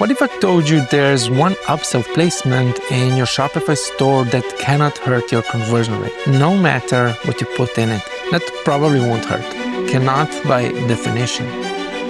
What if I told you there's one upsell placement in your Shopify store that cannot hurt your conversion rate, no matter what you put in it? That probably won't hurt. Cannot by definition.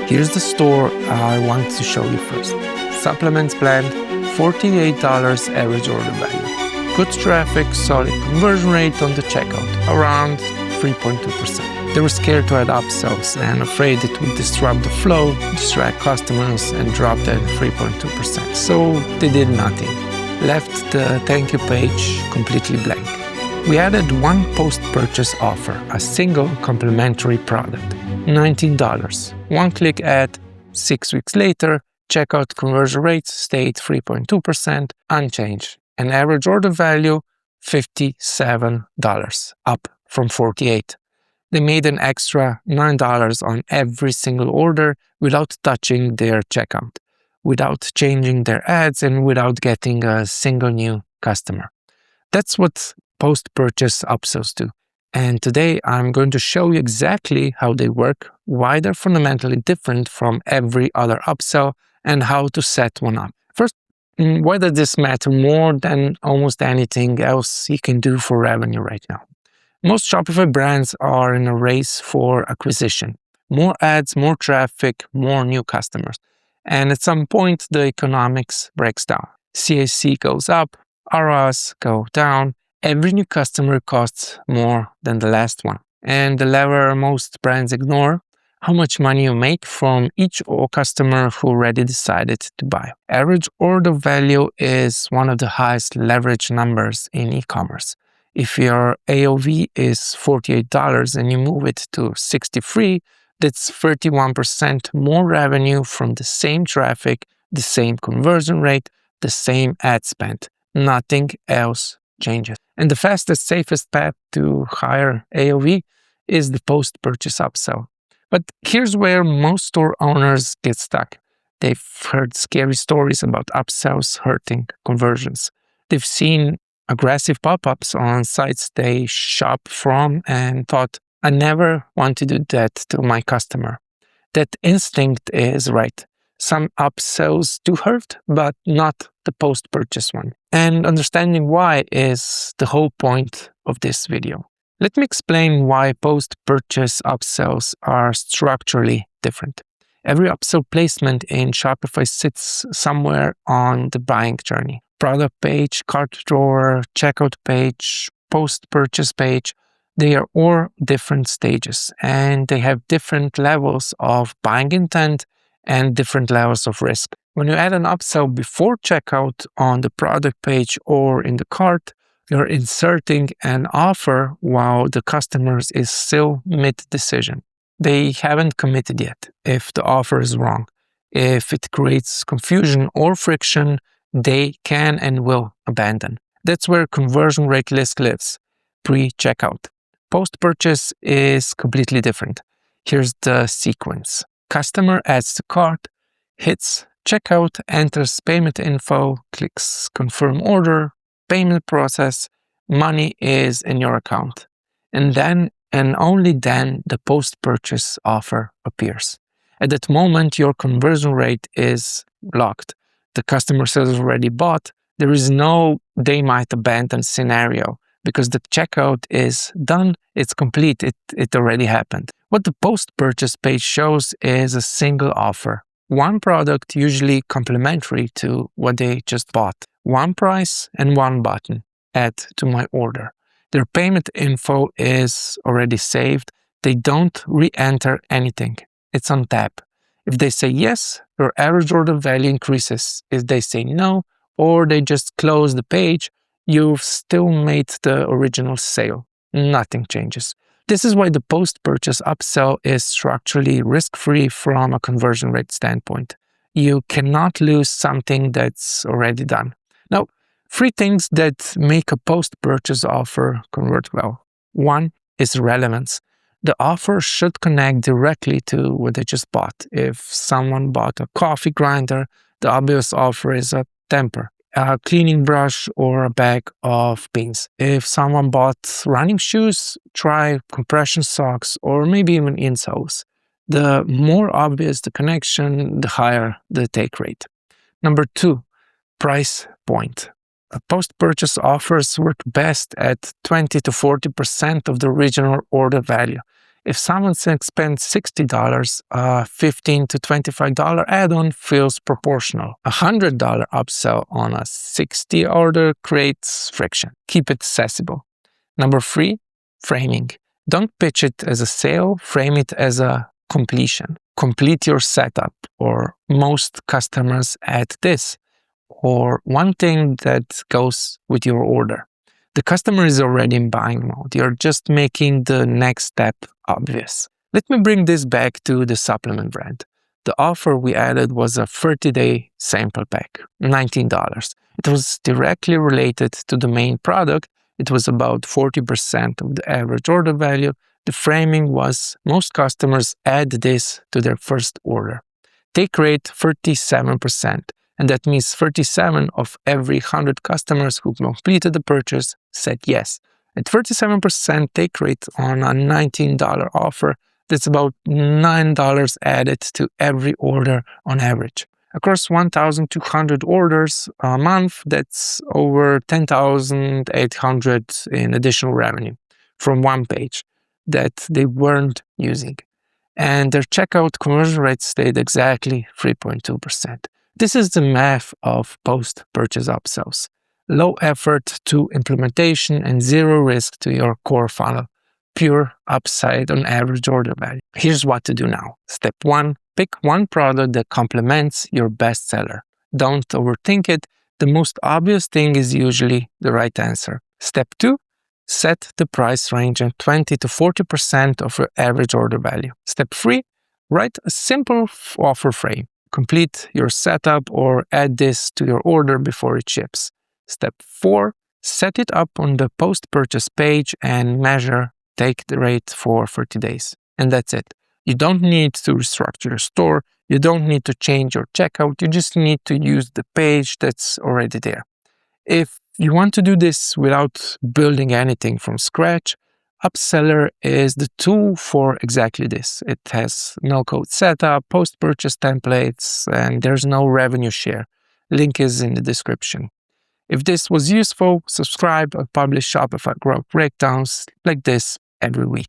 Here's the store I want to show you first. Supplements blend, $48 average order value. Good traffic, solid conversion rate on the checkout, around 3.2%. They were scared to add upsells and afraid it would disrupt the flow, distract customers, and drop that 3.2%. So they did nothing. Left the thank you page completely blank. We added one post-purchase offer, a single complimentary product, $19. One-click ad, 6 weeks later, checkout conversion rate stayed 3.2%, unchanged. And average order value, $57, up from $48. They made an extra $9 on every single order without touching their checkout, without changing their ads, and without getting a single new customer. That's what post-purchase upsells do. And today I'm going to show you exactly how they work, why they're fundamentally different from every other upsell, and how to set one up. First, why does this matter more than almost anything else you can do for revenue right now? Most Shopify brands are in a race for acquisition. More ads, more traffic, more new customers. And at some point, the economics breaks down. CAC goes up, ROAS go down. Every new customer costs more than the last one. And the lever most brands ignore, how much money you make from each customer who already decided to buy. Average order value is one of the highest leverage numbers in e-commerce. If your AOV is $48 and you move it to $63, that's 31% more revenue from the same traffic, the same conversion rate, the same ad spend. Nothing else changes. And the fastest, safest path to higher AOV is the post-purchase upsell. But here's where most store owners get stuck. They've heard scary stories about upsells hurting conversions. They've seen aggressive pop-ups on sites they shop from and thought, I never want to do that to my customer. That instinct is right. Some upsells do hurt, but not the post-purchase one. And understanding why is the whole point of this video. Let me explain why post-purchase upsells are structurally different. Every upsell placement in Shopify sits somewhere on the buying journey. Product page, cart drawer, checkout page, post-purchase page, they are all different stages and they have different levels of buying intent and different levels of risk. When you add an upsell before checkout on the product page or in the cart, you're inserting an offer while the customer is still mid-decision. They haven't committed yet. If the offer is wrong, if it creates confusion or friction, they can and will abandon. That's where conversion rate risk lives, pre-checkout. Post-purchase is completely different. Here's the sequence. Customer adds to cart, hits checkout, enters payment info, clicks confirm order, payment process, money is in your account. And then, and only then, the post-purchase offer appears. At that moment, your conversion rate is locked. The customer has already bought. There is no they might abandon scenario because the checkout is done, it's complete, it already happened. What the post-purchase page shows is a single offer. One product, usually complementary to what they just bought. One price and one button, add to my order. Their payment info is already saved. They don't re-enter anything. It's on tap. If they say yes, your average order value increases. If they say no, or they just close the page, you've still made the original sale. Nothing changes. This is why the post-purchase upsell is structurally risk-free from a conversion rate standpoint. You cannot lose something that's already done. Now, 3 things that make a post-purchase offer convert well. 1 is relevance. The offer should connect directly to what they just bought. If someone bought a coffee grinder, the obvious offer is a temper, a cleaning brush, or a bag of beans. If someone bought running shoes, try compression socks or maybe even insoles. The more obvious the connection, the higher the take rate. Number 2, price point. Post-purchase offers work best at 20 to 40% of the original order value. If someone spends $60, a $15 to $25 add-on feels proportional. A $100 upsell on a $60 order creates friction. Keep it accessible. Number 3, framing. Don't pitch it as a sale, frame it as a completion. Complete your setup, or most customers add this, or one thing that goes with your order. The customer is already in buying mode. You're just making the next step obvious. Let me bring this back to the supplement brand. The offer we added was a 30-day sample pack, $19. It was directly related to the main product. It was about 40% of the average order value. The framing was most customers add this to their first order. Take rate 37%. And that means 37 of every 100 customers who completed the purchase said yes. At 37% take rate on a $19 offer, that's about $9 added to every order on average. Across 1,200 orders a month, that's over $10,800 in additional revenue from one page that they weren't using. And their checkout conversion rate stayed exactly 3.2%. This is the math of post-purchase upsells. Low effort to implementation and zero risk to your core funnel. Pure upside on average order value. Here's what to do now. Step 1, pick one product that complements your best seller. Don't overthink it. The most obvious thing is usually the right answer. Step 2, set the price range at 20 to 40% of your average order value. Step 3, write a simple offer frame. Complete your setup or add this to your order before it ships. Step 4, set it up on the post-purchase page and measure take rate for 30 days. And that's it. You don't need to restructure your store. You don't need to change your checkout. You just need to use the page that's already there. If you want to do this without building anything from scratch, Upsellr is the tool for exactly this. It has no-code setup, post-purchase templates, and there's no revenue share. Link is in the description. If this was useful, subscribe. I publish Shopify growth breakdowns like this every week.